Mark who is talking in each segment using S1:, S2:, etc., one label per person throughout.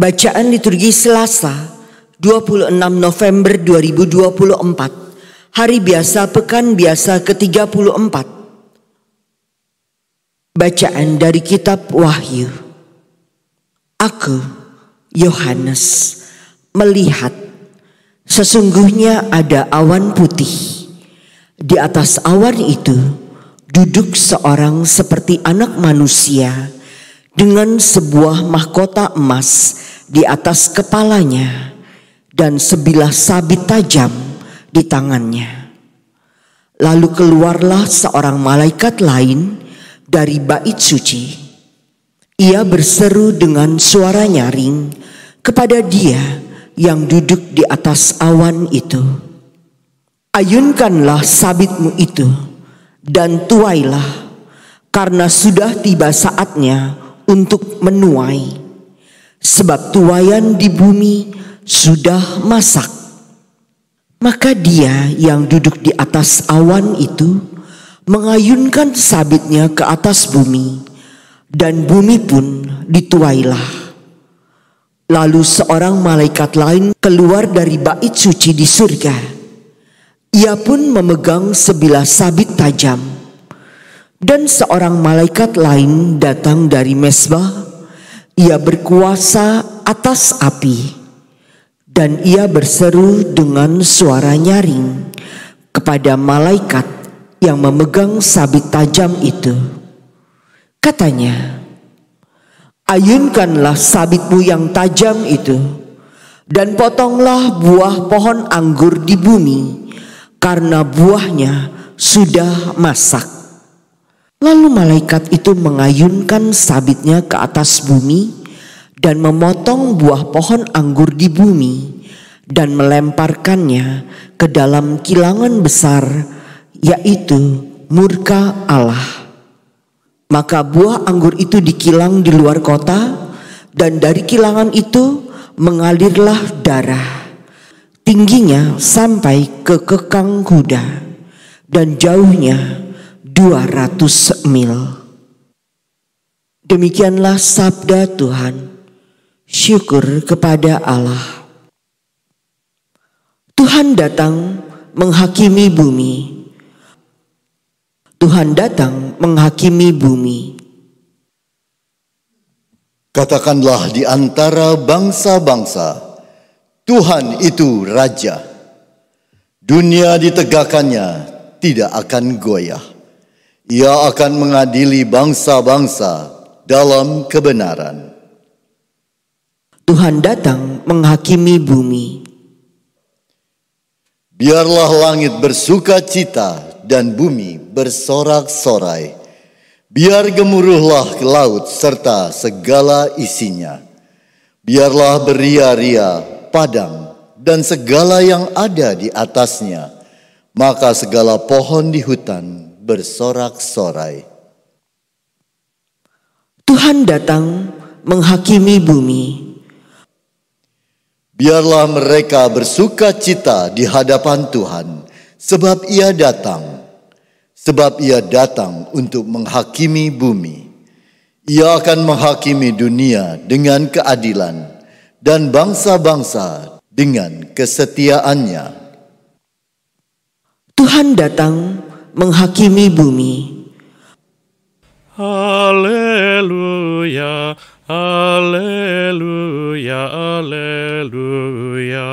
S1: Bacaan liturgi Selasa, 26 November 2024, hari biasa pekan biasa ke-34. Bacaan dari kitab Wahyu. Aku, Yohanes, melihat sesungguhnya ada awan putih. Di atas awan itu duduk seorang seperti anak manusia dengan sebuah mahkota emas di atas kepalanya dan sebilah sabit tajam di tangannya. Lalu keluarlah seorang malaikat lain dari bait suci. Ia berseru dengan suara nyaring kepada dia yang duduk di atas awan itu. Ayunkanlah sabitmu itu dan tuailah, karena sudah tiba saatnya untuk menuai, sebab tuaian di bumi sudah masak. Maka dia yang duduk di atas awan itu mengayunkan sabitnya ke atas bumi, dan bumi pun dituailah. Lalu seorang malaikat lain keluar dari bait suci di surga. Ia pun memegang sebilah sabit tajam. Dan seorang malaikat lain datang dari mezbah. Ia berkuasa atas api. Dan ia berseru dengan suara nyaring kepada malaikat yang memegang sabit tajam itu. Katanya, ayunkanlah sabitmu yang tajam itu, dan potonglah buah pohon anggur di bumi, karena buahnya sudah masak. Lalu malaikat itu mengayunkan sabitnya ke atas bumi dan memotong buah pohon anggur di bumi dan melemparkannya ke dalam kilangan besar, yaitu murka Allah. Maka buah anggur itu dikilang di luar kota, dan dari kilangan itu mengalirlah darah. Tingginya sampai ke kekang kuda, dan jauhnya 200 mil. Demikianlah sabda Tuhan. Syukur kepada Allah. Tuhan datang menghakimi bumi. Tuhan datang menghakimi bumi.
S2: Katakanlah di antara bangsa-bangsa, Tuhan itu Raja. Dunia ditegakkannya tidak akan goyah. Ia akan mengadili bangsa-bangsa dalam kebenaran.
S1: Tuhan datang menghakimi bumi.
S2: Biarlah langit bersuka cita dan bumi bersorak-sorai. Biar gemuruhlah laut serta segala isinya. Biarlah beria-ria padang dan segala yang ada di atasnya. Maka segala pohon di hutan bersorak-sorai.
S1: Tuhan datang menghakimi bumi.
S2: Biarlah mereka bersuka cita di hadapan Tuhan, sebab Ia datang. Sebab Ia datang untuk menghakimi bumi. Ia akan menghakimi dunia dengan keadilan dan bangsa-bangsa dengan kesetiaannya.
S1: Tuhan datang menghakimi bumi.
S3: Haleluya, haleluya, haleluya.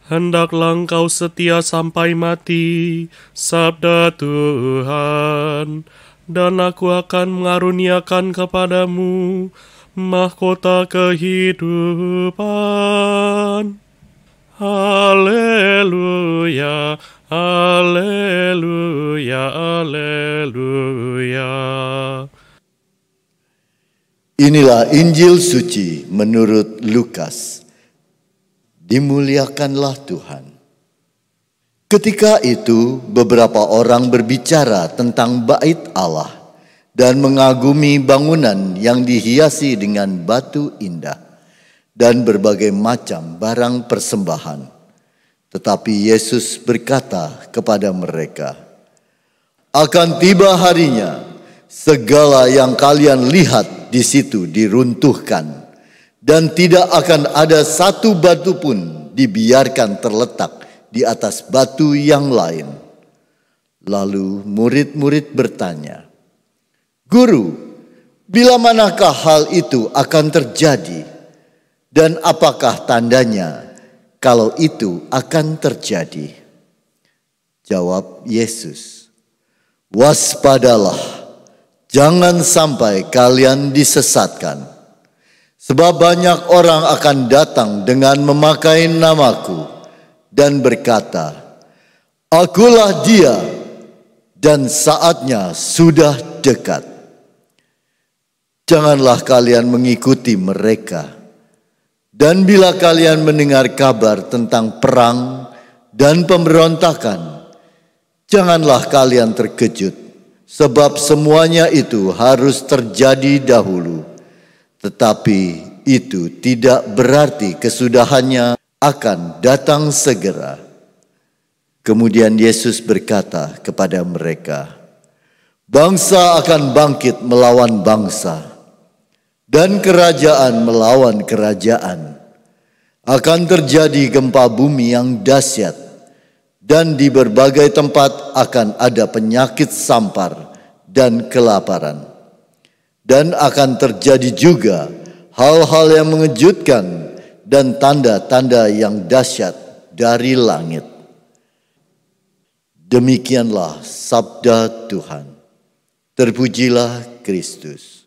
S3: Hendaklah engkau setia sampai mati, sabda Tuhan, dan aku akan mengaruniakan kepadamu mahkota kehidupan. Haleluya, haleluya, haleluya.
S2: Inilah Injil suci menurut Lukas. Dimuliakanlah Tuhan. Ketika itu beberapa orang berbicara tentang bait Allah dan mengagumi bangunan yang dihiasi dengan batu indah dan berbagai macam barang persembahan. Tetapi Yesus berkata kepada mereka, "Akan tiba harinya, segala yang kalian lihat di situ diruntuhkan, dan tidak akan ada satu batu pun dibiarkan terletak di atas batu yang lain. Lalu murid-murid bertanya, "Guru, bila manakah hal itu akan terjadi? Dan apakah tandanya kalau itu akan terjadi?" Jawab Yesus, "Waspadalah, jangan sampai kalian disesatkan. Sebab banyak orang akan datang dengan memakai namaku dan berkata, 'Akulah dia,' dan saatnya sudah dekat. Janganlah kalian mengikuti mereka. Dan bila kalian mendengar kabar tentang perang dan pemberontakan, janganlah kalian terkejut, sebab semuanya itu harus terjadi dahulu. Tetapi itu tidak berarti kesudahannya akan datang segera." Kemudian Yesus berkata kepada mereka, "Bangsa akan bangkit melawan bangsa, dan kerajaan melawan kerajaan. Akan terjadi gempa bumi yang dahsyat, dan di berbagai tempat akan ada penyakit sampar dan kelaparan. Dan akan terjadi juga hal-hal yang mengejutkan dan tanda-tanda yang dahsyat dari langit." Demikianlah sabda Tuhan. Terpujilah Kristus.